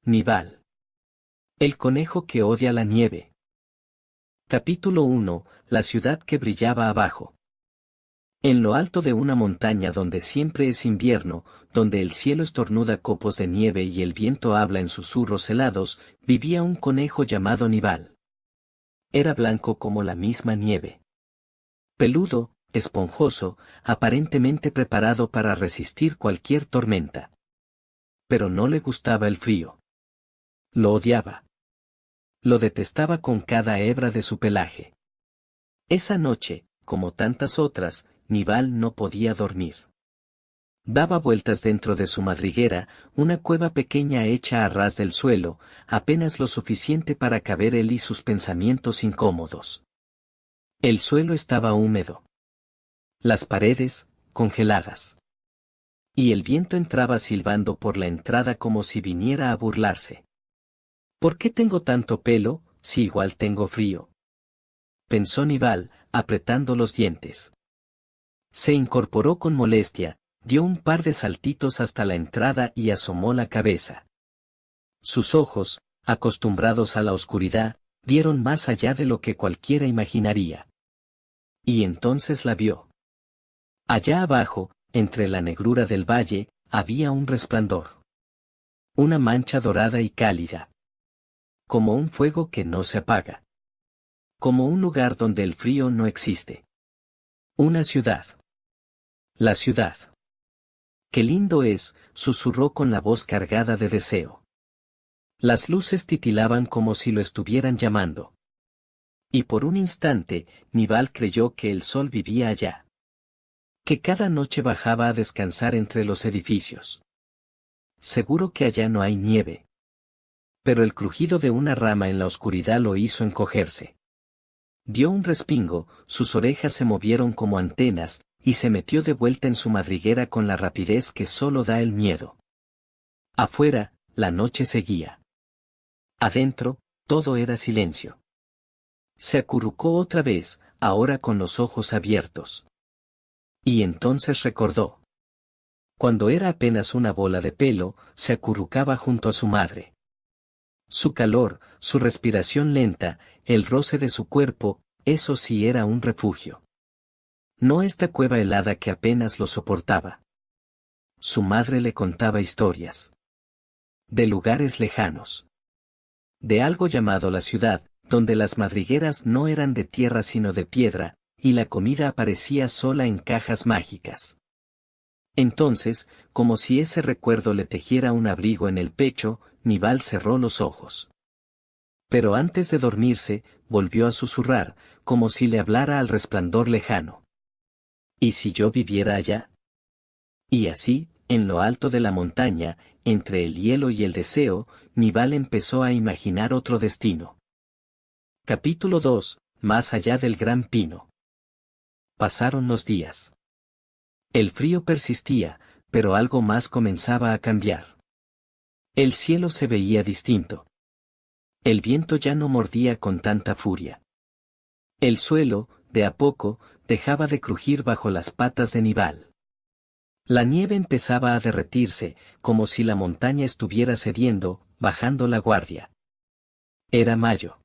Nival. El conejo que odia la nieve. Capítulo 1. La ciudad que brillaba abajo. En lo alto de una montaña donde siempre es invierno, donde el cielo estornuda copos de nieve y el viento habla en susurros helados, vivía un conejo llamado Nival. Era blanco como la misma nieve. Peludo, esponjoso, aparentemente preparado para resistir cualquier tormenta. Pero no le gustaba el frío. Lo odiaba. Lo detestaba con cada hebra de su pelaje. Esa noche, como tantas otras, Nival no podía dormir. Daba vueltas dentro de su madriguera, una cueva pequeña hecha a ras del suelo, apenas lo suficiente para caber él y sus pensamientos incómodos. El suelo estaba húmedo. Las paredes, congeladas. Y el viento entraba silbando por la entrada como si viniera a burlarse. ¿Por qué tengo tanto pelo, si igual tengo frío? Pensó Nival, apretando los dientes. Se incorporó con molestia, dio un par de saltitos hasta la entrada y asomó la cabeza. Sus ojos, acostumbrados a la oscuridad, vieron más allá de lo que cualquiera imaginaría. Y entonces la vio. Allá abajo, entre la negrura del valle, había un resplandor. Una mancha dorada y cálida. Como un fuego que no se apaga. Como un lugar donde el frío no existe. Una ciudad. La ciudad. ¡Qué lindo es!, susurró con la voz cargada de deseo. Las luces titilaban como si lo estuvieran llamando. Y por un instante, Nival creyó que el sol vivía allá. Que cada noche bajaba a descansar entre los edificios. Seguro que allá no hay nieve. Pero el crujido de una rama en la oscuridad lo hizo encogerse. Dio un respingo, sus orejas se movieron como antenas, y se metió de vuelta en su madriguera con la rapidez que solo da el miedo. Afuera, la noche seguía. Adentro, todo era silencio. Se acurrucó otra vez, ahora con los ojos abiertos. Y entonces recordó. Cuando era apenas una bola de pelo, se acurrucaba junto a su madre. Su calor, su respiración lenta, el roce de su cuerpo, eso sí era un refugio. No esta cueva helada que apenas lo soportaba. Su madre le contaba historias. De lugares lejanos. De algo llamado la ciudad, donde las madrigueras no eran de tierra sino de piedra, y la comida aparecía sola en cajas mágicas. Entonces, como si ese recuerdo le tejiera un abrigo en el pecho, Nival cerró los ojos. Pero antes de dormirse, volvió a susurrar, como si le hablara al resplandor lejano. ¿Y si yo viviera allá? Y así, en lo alto de la montaña, entre el hielo y el deseo, Nival empezó a imaginar otro destino. Capítulo 2. Más allá del gran pino. Pasaron los días. El frío persistía, pero algo más comenzaba a cambiar. El cielo se veía distinto. El viento ya no mordía con tanta furia. El suelo, de a poco, dejaba de crujir bajo las patas de Nival. La nieve empezaba a derretirse, como si la montaña estuviera cediendo, bajando la guardia. Era mayo.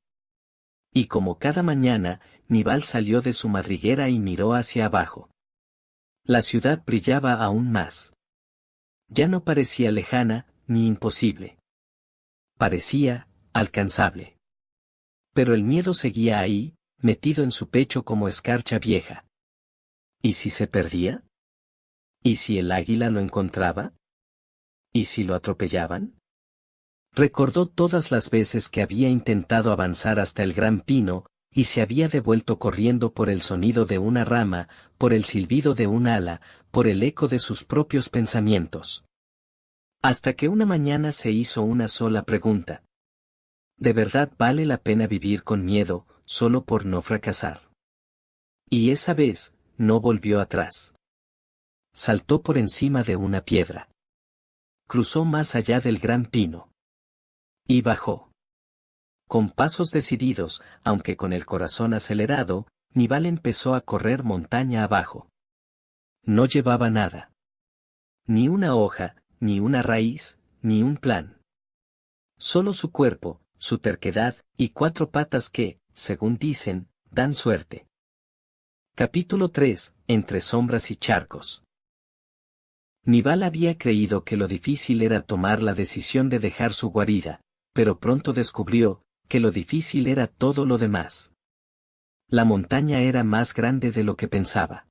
Y como cada mañana, Nival salió de su madriguera y miró hacia abajo. La ciudad brillaba aún más. Ya no parecía lejana, ni imposible. Parecía alcanzable. Pero el miedo seguía ahí, metido en su pecho como escarcha vieja. ¿Y si se perdía? ¿Y si el águila lo encontraba? ¿Y si lo atropellaban? Recordó todas las veces que había intentado avanzar hasta el gran pino, y se había devuelto corriendo por el sonido de una rama, por el silbido de un ala, por el eco de sus propios pensamientos. Hasta que una mañana se hizo una sola pregunta. ¿De verdad vale la pena vivir con miedo, solo por no fracasar? Y esa vez, no volvió atrás. Saltó por encima de una piedra. Cruzó más allá del gran pino. Y bajó. Con pasos decididos, aunque con el corazón acelerado, Nival empezó a correr montaña abajo. No llevaba nada. Ni una hoja, ni una raíz, ni un plan. Solo su cuerpo, su terquedad, y 4 patas que, según dicen, dan suerte. Capítulo 3. Entre sombras y charcos. Nibal había creído que lo difícil era tomar la decisión de dejar su guarida, pero pronto descubrió que lo difícil era todo lo demás. La montaña era más grande de lo que pensaba.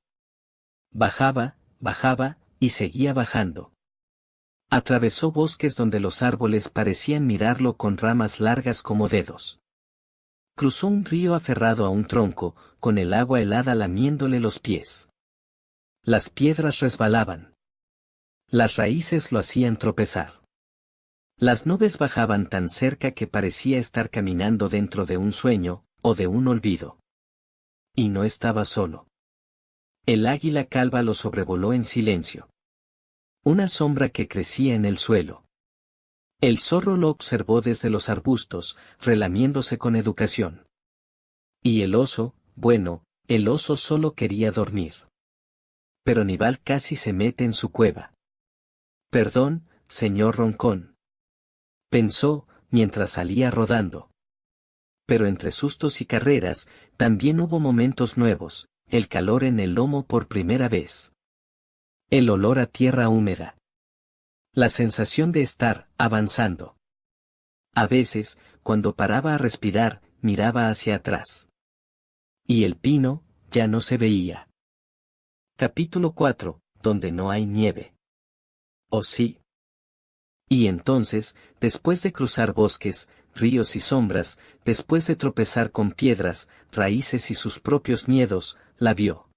Bajaba, bajaba, y seguía bajando. Atravesó bosques donde los árboles parecían mirarlo con ramas largas como dedos. Cruzó un río aferrado a un tronco, con el agua helada lamiéndole los pies. Las piedras resbalaban. Las raíces lo hacían tropezar. Las nubes bajaban tan cerca que parecía estar caminando dentro de un sueño, o de un olvido. Y no estaba solo. El águila calva lo sobrevoló en silencio. Una sombra que crecía en el suelo. El zorro lo observó desde los arbustos, relamiéndose con educación. Y el oso, bueno, el oso solo quería dormir. Pero Nibal casi se mete en su cueva. Perdón, señor Roncón. Pensó, mientras salía rodando. Pero entre sustos y carreras, también hubo momentos nuevos, el calor en el lomo por primera vez. El olor a tierra húmeda. La sensación de estar avanzando. A veces, cuando paraba a respirar, miraba hacia atrás. Y el pino, ya no se veía. Capítulo 4, donde no hay nieve. ¿O sí? Y entonces, después de cruzar bosques, ríos y sombras, después de tropezar con piedras, raíces y sus propios miedos, la vio.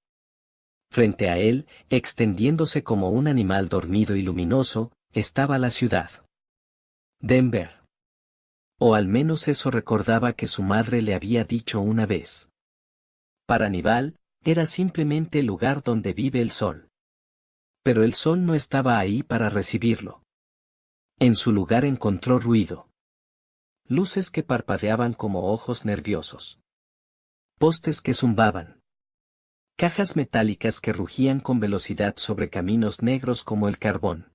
Frente a él, extendiéndose como un animal dormido y luminoso, estaba la ciudad. Denver. O al menos eso recordaba que su madre le había dicho una vez. Para Nibal, era simplemente el lugar donde vive el sol. Pero el sol no estaba ahí para recibirlo. En su lugar encontró ruido. Luces que parpadeaban como ojos nerviosos. Postes que zumbaban. Cajas metálicas que rugían con velocidad sobre caminos negros como el carbón.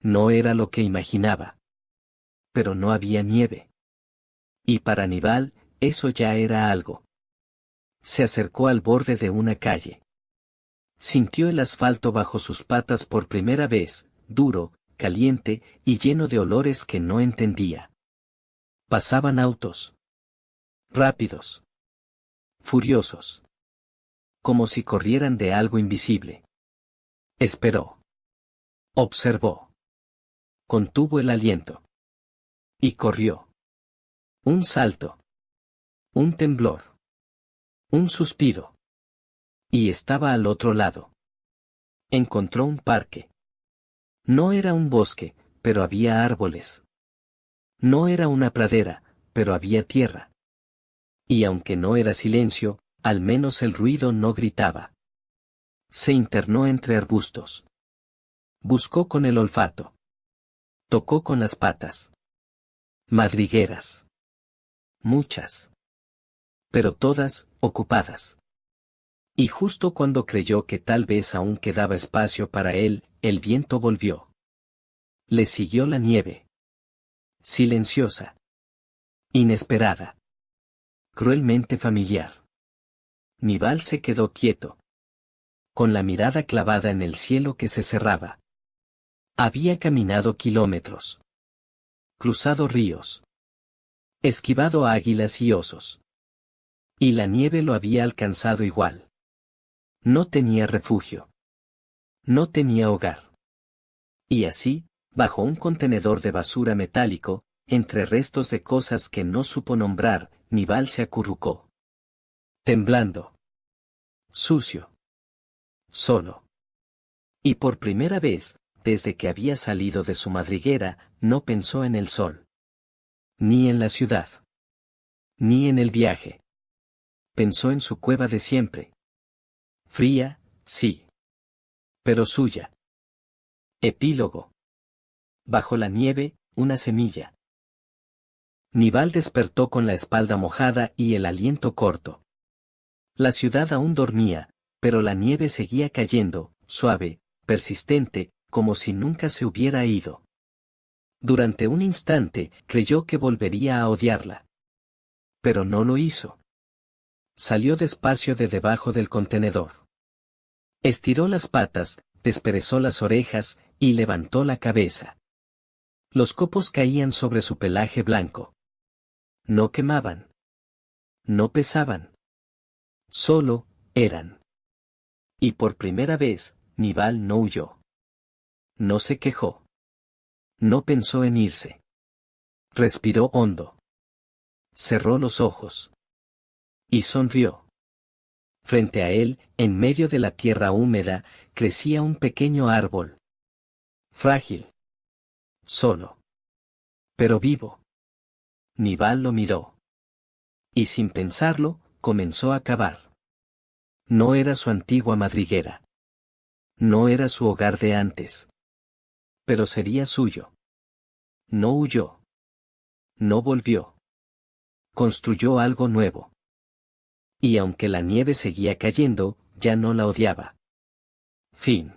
No era lo que imaginaba. Pero no había nieve. Y para Nibal, eso ya era algo. Se acercó al borde de una calle. Sintió el asfalto bajo sus patas por primera vez, duro, caliente, y lleno de olores que no entendía. Pasaban autos. Rápidos. Furiosos. Como si corrieran de algo invisible. Esperó. Observó. Contuvo el aliento. Y corrió. Un salto. Un temblor. Un suspiro. Y estaba al otro lado. Encontró un parque. No era un bosque, pero había árboles. No era una pradera, pero había tierra. Y aunque no era silencio, al menos el ruido no gritaba. Se internó entre arbustos. Buscó con el olfato. Tocó con las patas. Madrigueras. Muchas. Pero todas, ocupadas. Y justo cuando creyó que tal vez aún quedaba espacio para él, el viento volvió. Le siguió la nieve. Silenciosa. Inesperada. Cruelmente familiar. Nibal se quedó quieto. Con la mirada clavada en el cielo que se cerraba. Había caminado kilómetros. Cruzado ríos. Esquivado águilas y osos. Y la nieve lo había alcanzado igual. No tenía refugio. No tenía hogar. Y así, bajo un contenedor de basura metálico, entre restos de cosas que no supo nombrar, Nibal se acurrucó. Temblando. Sucio. Solo. Y por primera vez, desde que había salido de su madriguera, no pensó en el sol. Ni en la ciudad. Ni en el viaje. Pensó en su cueva de siempre. Fría, sí. Pero suya. Epílogo. Bajo la nieve, una semilla. Nibal despertó con la espalda mojada y el aliento corto. La ciudad aún dormía, pero la nieve seguía cayendo, suave, persistente, como si nunca se hubiera ido. Durante un instante creyó que volvería a odiarla. Pero no lo hizo. Salió despacio de debajo del contenedor. Estiró las patas, desperezó las orejas, y levantó la cabeza. Los copos caían sobre su pelaje blanco. No quemaban. No pesaban. Solo, eran. Y por primera vez, Nival no huyó. No se quejó. No pensó en irse. Respiró hondo. Cerró los ojos. Y sonrió. Frente a él, en medio de la tierra húmeda, crecía un pequeño árbol. Frágil. Solo. Pero vivo. Nival lo miró. Y sin pensarlo, comenzó a cavar. No era su antigua madriguera. No era su hogar de antes. Pero sería suyo. No huyó. No volvió. Construyó algo nuevo. Y aunque la nieve seguía cayendo, ya no la odiaba. Fin.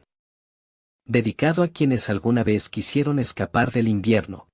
Dedicado a quienes alguna vez quisieron escapar del invierno.